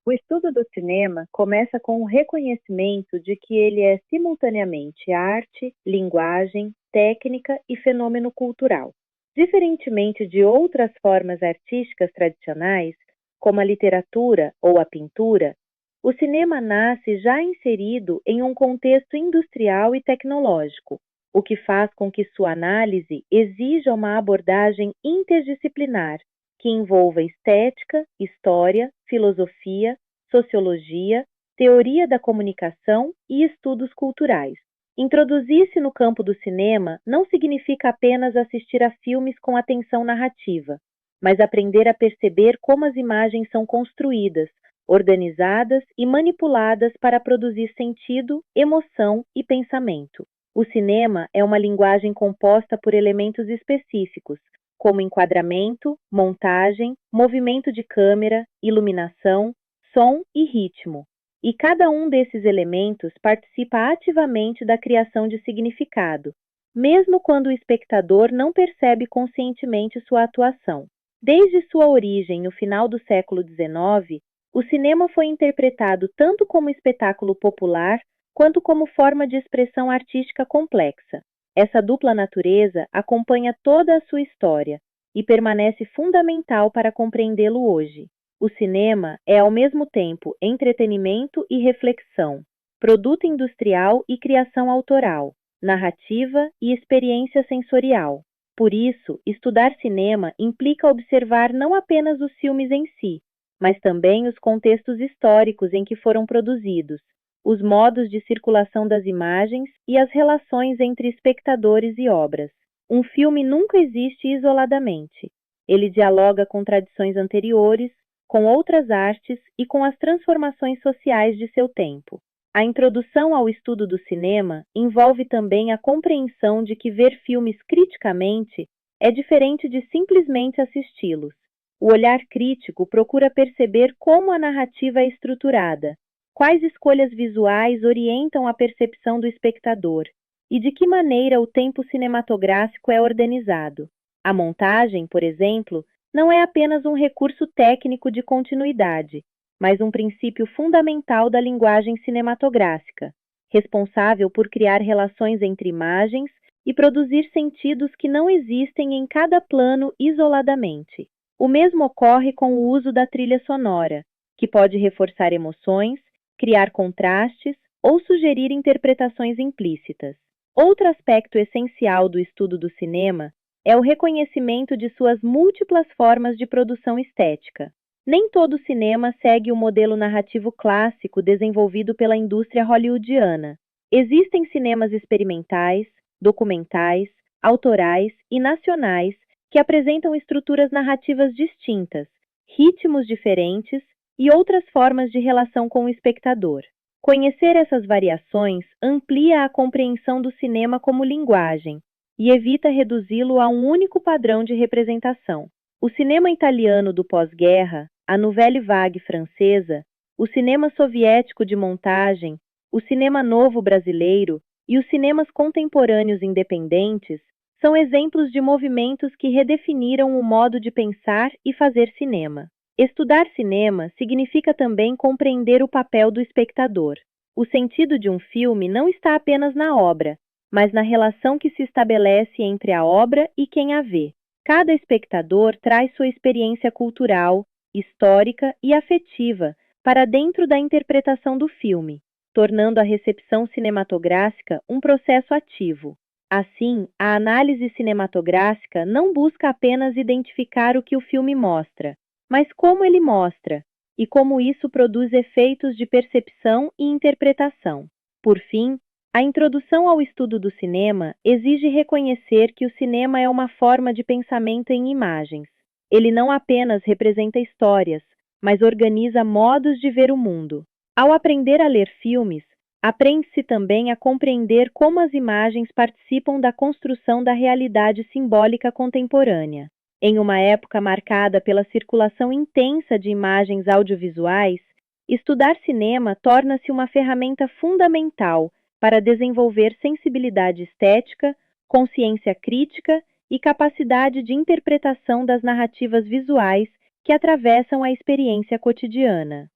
O estudo do cinema começa com o reconhecimento de que ele é simultaneamente arte, linguagem, técnica e fenômeno cultural. Diferentemente de outras formas artísticas tradicionais, como a literatura ou a pintura, o cinema nasce já inserido em um contexto industrial e tecnológico, o que faz com que sua análise exija uma abordagem interdisciplinar que envolva estética, história, filosofia, sociologia, teoria da comunicação e estudos culturais. Introduzir-se no campo do cinema não significa apenas assistir a filmes com atenção narrativa, mas aprender a perceber como as imagens são construídas, organizadas e manipuladas para produzir sentido, emoção e pensamento. O cinema é uma linguagem composta por elementos específicos, como enquadramento, montagem, movimento de câmera, iluminação, som e ritmo. E cada um desses elementos participa ativamente da criação de significado, mesmo quando o espectador não percebe conscientemente sua atuação. Desde sua origem no final do século XIX, o cinema foi interpretado tanto como espetáculo popular quanto como forma de expressão artística complexa. Essa dupla natureza acompanha toda a sua história e permanece fundamental para compreendê-lo hoje. O cinema é ao mesmo tempo entretenimento e reflexão, produto industrial e criação autoral, narrativa e experiência sensorial. Por isso, estudar cinema implica observar não apenas os filmes em si, mas também os contextos históricos em que foram produzidos, os modos de circulação das imagens e as relações entre espectadores e obras. Um filme nunca existe isoladamente. Ele dialoga com tradições anteriores, com outras artes e com as transformações sociais de seu tempo. A introdução ao estudo do cinema envolve também a compreensão de que ver filmes criticamente é diferente de simplesmente assisti-los. O olhar crítico procura perceber como a narrativa é estruturada, quais escolhas visuais orientam a percepção do espectador e de que maneira o tempo cinematográfico é organizado. A montagem, por exemplo, não é apenas um recurso técnico de continuidade, mas um princípio fundamental da linguagem cinematográfica, responsável por criar relações entre imagens e produzir sentidos que não existem em cada plano isoladamente. O mesmo ocorre com o uso da trilha sonora, que pode reforçar emoções, criar contrastes ou sugerir interpretações implícitas. Outro aspecto essencial do estudo do cinema é o reconhecimento de suas múltiplas formas de produção estética. Nem todo cinema segue o modelo narrativo clássico desenvolvido pela indústria hollywoodiana. Existem cinemas experimentais, documentais, autorais e nacionais que apresentam estruturas narrativas distintas, ritmos diferentes e outras formas de relação com o espectador. Conhecer essas variações amplia a compreensão do cinema como linguagem e evita reduzi-lo a um único padrão de representação. O cinema italiano do pós-guerra, a Nouvelle Vague francesa, o cinema soviético de montagem, o cinema novo brasileiro e os cinemas contemporâneos independentes são exemplos de movimentos que redefiniram o modo de pensar e fazer cinema. Estudar cinema significa também compreender o papel do espectador. O sentido de um filme não está apenas na obra, mas na relação que se estabelece entre a obra e quem a vê. Cada espectador traz sua experiência cultural, histórica e afetiva para dentro da interpretação do filme, tornando a recepção cinematográfica um processo ativo. Assim, a análise cinematográfica não busca apenas identificar o que o filme mostra, mas como ele mostra, e como isso produz efeitos de percepção e interpretação. Por fim, a introdução ao estudo do cinema exige reconhecer que o cinema é uma forma de pensamento em imagens. Ele não apenas representa histórias, mas organiza modos de ver o mundo. Ao aprender a ler filmes, aprende-se também a compreender como as imagens participam da construção da realidade simbólica contemporânea. Em uma época marcada pela circulação intensa de imagens audiovisuais, estudar cinema torna-se uma ferramenta fundamental para desenvolver sensibilidade estética, consciência crítica e capacidade de interpretação das narrativas visuais que atravessam a experiência cotidiana.